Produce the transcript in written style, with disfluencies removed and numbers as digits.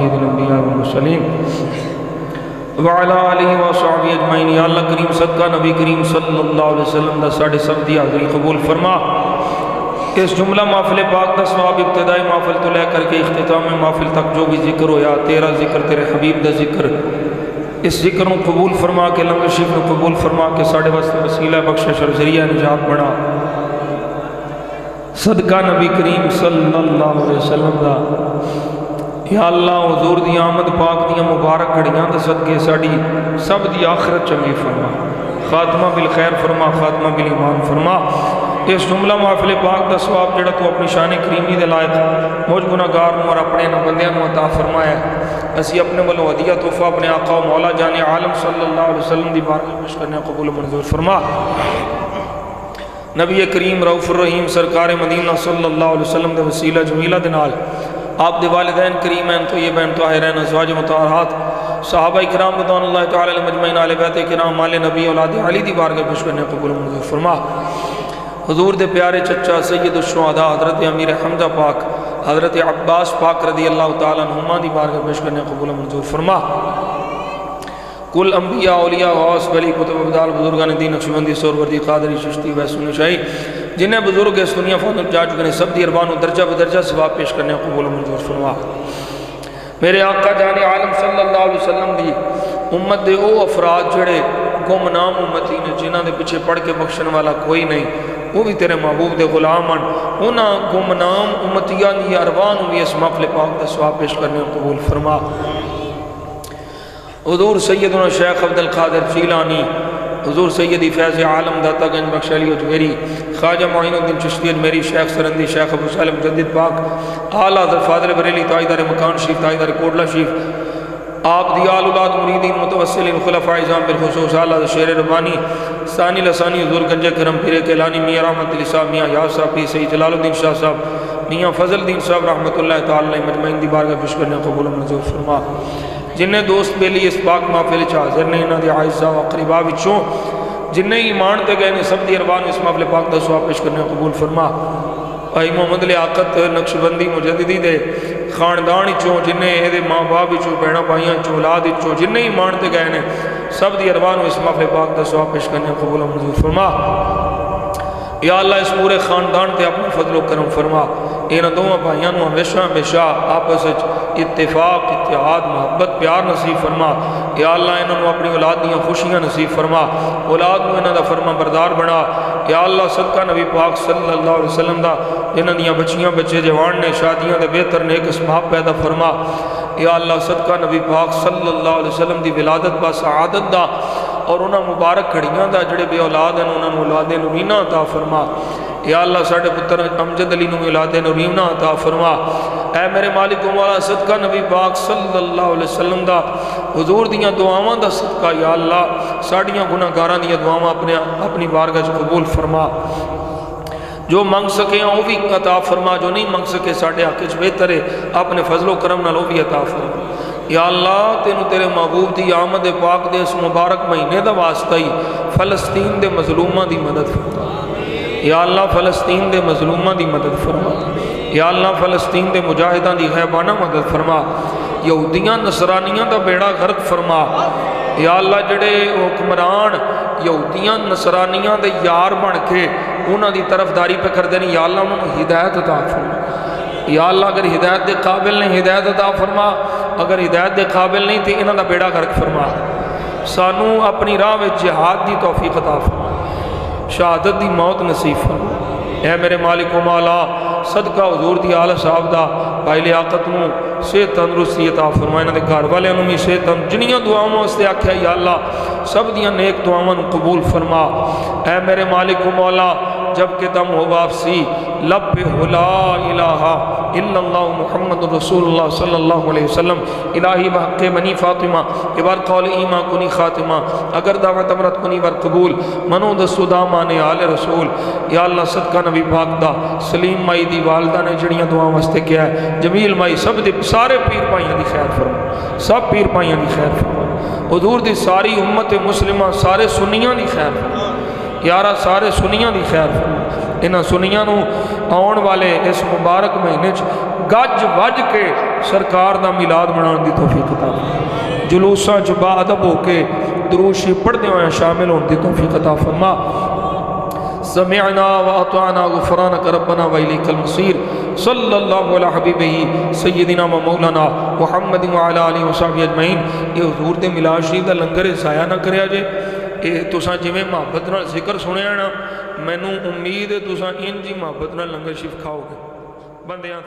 سید الانبیاء والمرسلین وعلی آلہ وصحبہ اجمعین۔ یا اللہ کریم صدقہ نبی کریم صلی اللہ علیہ وسلم دا ساڑھے سب دی حاضری قبول فرما۔ اس جملہ محفل پاک دا ثواب ابتدائی محفل تو لے کر کے اختتام محفل تک جو بھی ذکر ہو یا تیرا ذکر تیرے حبیب دا ذکر، اس ذکر کو قبول فرما کے لنگر شریف کو قبول فرما کے ساڑھے وسیلہ بخشش اور ذریعہ نجات بنا۔ صدقہ نبی کریم صلی اللہ علیہ وسلم دا یا اللہ حضور دی آمد پاک دیا مبارک گھڑیاں دے صدقے ساڑھی سب دی آخرت چنگی فرما، خاتمہ بالخیر فرما، خاتمہ بالایمان فرما۔ اس جملہ محفل پاک دا ثواب جڑا تو اپنی شان کریمی دے لائق مجھ گناہگار نو اور اپنے نبندیاں نو عطا فرمایا۔ اسی اپنے ولو ہدیہ تحفہ اپنے آقا و مولا جان عالم صلی اللہ علیہ وسلم دی بارگاہ میں پیش کرنے قبول منظور فرما۔ نبی کریم رؤوف الرحیم سرکار مدینہ صلی اللہ علیہ وسلم دے وسیلہ جمیلہ دے نال آپ دے والدین کریمین طیبین طاہرین ازواج مطہرات صحابہ کرام رضوان اللہ تعالی علیہم اجمعین آل بیت کرام آل نبی اولاد علی دی بارگاہ پیش کرنے قبول منظور فرما۔ حضور دے پیارے چچا سید الشہداء حضرت امیر حمزہ پاک حضرت عباس پاک رضی اللہ تعالیٰ عنہما دی بارگاہ پیش کرنے قبول منظور فرما۔ کل انبیاء اولیاء غوث ولی کتب ابدال بزرگان دین نقشبندی سہروردی قادری چشتی ویسونی شاہی جنہیں بزرگ اس دنیا فوت جا چکے سب دی اربان و درجہ بدرجہ ثواب پیش کرنے قبول منظور فرما۔ میرے آقا جان عالم صلی اللہ علیہ وسلم دی امت دے او افراد جڑے گمنام امتی نے جنہاں دے پیچھے پڑھ کے بخشن والا کوئی نہیں، وہ بھی تیرے محبوب دے غلامن انہاں گمنام امتیان دی اربان بھی اس محفل پاک دا ثواب پیش کرنے قبول فرما۔ حضور سیدنا شیخ عبدالقادر جیلانی، حضور سیدی فیض عالم داتا گنج بخش علی اجمیری، خواجہ معین الدین چشتی اجمیری، شیخ سرندی، شیخ ابو صالح مجدد پاک، اعلیٰ حضرت فاضل بریلی، تاجدار مکان شریف، تاجدار کوٹلہ شریف، آپ دی آل اولاد مریدین متوسلین خلفاء اعظام بالخصوص اعلیٰ حضرت شیر ربانی ثانی لسانی حضور گنج کرم پیر کیلانی، میاں رحمت علی صاحب، میاں یاس صاحب، پیر سید جلال الدین شاہ صاحب، میاں فضل الدین صاحب رحمۃ اللہ تعالی علیہ مجمعین دی بارگاہ پیش کرنے قبول منظور فرما۔ جنہیں دوست بیلی اس پاک محفل چ حاضر نے انہاں دے اعزاء و اقرباء وچوں جنہیں ایمان تے گئے نے سب دی اربان اس محفل پاک دا ثواب پیش کرنے قبول فرما۔ بھائی محمد لیاقت نقشبندی مجددی دے خاندان چوں جنہیں اے دے ماں باپ چوں بہناں بھائیاں چوں اولاد چوں جنہیں ایمان تے گئے نے سب دی اربان اس محفل پاک دا ثواب پیش کرنے قبول منظور فرما۔ یا اللہ اس پورے خاندان تے اپنا فضل و کرم فرما۔ انہاں دوواں بھائیاں نوں ہمیشہ ہمیشہ آپس وچ اتفاق، اتحاد، محبت، پیار نصیب فرما۔ یا اللہ انہاں نوں اپنی اولاد دیاں خوشیاں نصیب فرما، اولاد نوں انہاں دا فرما بردار بنا۔ یا اللہ صدقہ نبی پاک صلی اللہ علیہ وسلم دا انہاں دیاں بچیاں بچے جوان نے شادیاں دے بہتر نیک اسباب پیدا فرما۔ یا اللہ صدقہ نبی پاک صلی اللہ علیہ وسلم دی ولادت با سعادت دا اور انہاں مبارک کھڑیاں دا جڑے بے اولاد ہیں انہاں نوں اولاد نورینہ عطا فرما۔ یا اللہ ساڑھے پتر امجد علی نوں اولاد نورینہ عطا فرما۔ اے میرے مالک و مولا صدقہ نبی پاک صلی اللہ علیہ وسلم دا حضور دیاں دعاواں دا صدقہ یا اللہ ساڑھیاں گناہگاراں دیاں دعاواں اپنی بارگاہ قبول فرما۔ جو منگ سکے ہیں وہ بھی عطا فرما، جو نہیں منگ سکے ساڑھے حق وچ بہتر ہے اپنے فضل و کرم نال وہ بھی عطا فرما۔ یا اللہ تینوں تیرے محبوب دی آمد پاک دے اس مبارک مہینے دا واسطہ ہی فلسطین دے مظلوماں دی مدد فرما۔ یا اللہ فلسطین دے مظلوماں دی مدد فرما۔ یا اللہ فلسطین دے مجاہداں دی غیبانہ مدد فرما۔ یہودیاں نصرانیاں دا بیڑا غرق فرما۔ یا اللہ جڑے حکمران یہودیاں نصرانیاں دے یار بن کے انہاں دی طرفداری پہ کر دینی، یا اللہ انہوں ہدایت عطا فرما۔ یا اللہ اگر ہدایت دے قابل نہیں ہدایت عطا فرما، اگر ہدایت دے قابل نہیں تو انہاں دا بیڑا غرق فرما۔ سانو اپنی راہ میں جہاد دی توفیق عطا فرما، شہادت دی موت نصیب فرما۔ اے میرے مالک و مولا صدقہ حضور دی آل صاحب دا بھائی لیاقت نوں صحت تندرستی عطا فرما، انہاں دے گھر والے نوں بھی صحت جنیاں دعاواں واسطے آکھیا یا اللہ سب دیاں نیک دعاواں قبول فرما۔ اے میرے مالک و مولا جب کہ دم ہو واپسی لب پہ ہو لا الہ الا اللہ محمد رسول اللہ صلی اللہ علیہ وسلم، الہی بحق منی فاطمہ ابار قول ایمان کنی خاتمہ، اگر دعوت امرت کنی بر قبول منو دستو دامان آل رسول۔ یا اللہ صدقہ نبی پاک دا سلیم مائی دی والدہ نے جڑیاں دعاں واسطے کیا ہے، جمیل مائی سب دی سارے پیر پائیاں دی خیر فرما، سب پیر پائیاں دی خیر فرما، حضور دی ساری امت مسلمہ سارے سنیاں دی خیر فرما، یارہ سارے سنیاں دی خیر فرما، انہاں سنیاں نو آن والے اس مبارک مہینے گج وج کے سرکار دا میلاد مناؤن دی توفیق عطا فرما، جلوساں چ با ادب ہو کے درود شریف پڑھدے ہوئے شامل ہون دی توفیق عطا فرما۔ سمعنا واطعنا غفرانک ربنا والیک المصیر۔ صلی اللہ علیہ حبیبہ سیدنا و مولانا محمد وعلی آلہ وصحبہ اجمعین۔ یہ حضور دے میلاد شریف دا لنگر ضائع نہ کریا جے، یہ تساں جویں محبت نال ذکر سنیا نا، مینوں امید ہے تساں انج ہی محبت نال لنگر شریف کھاؤ گے بندیاں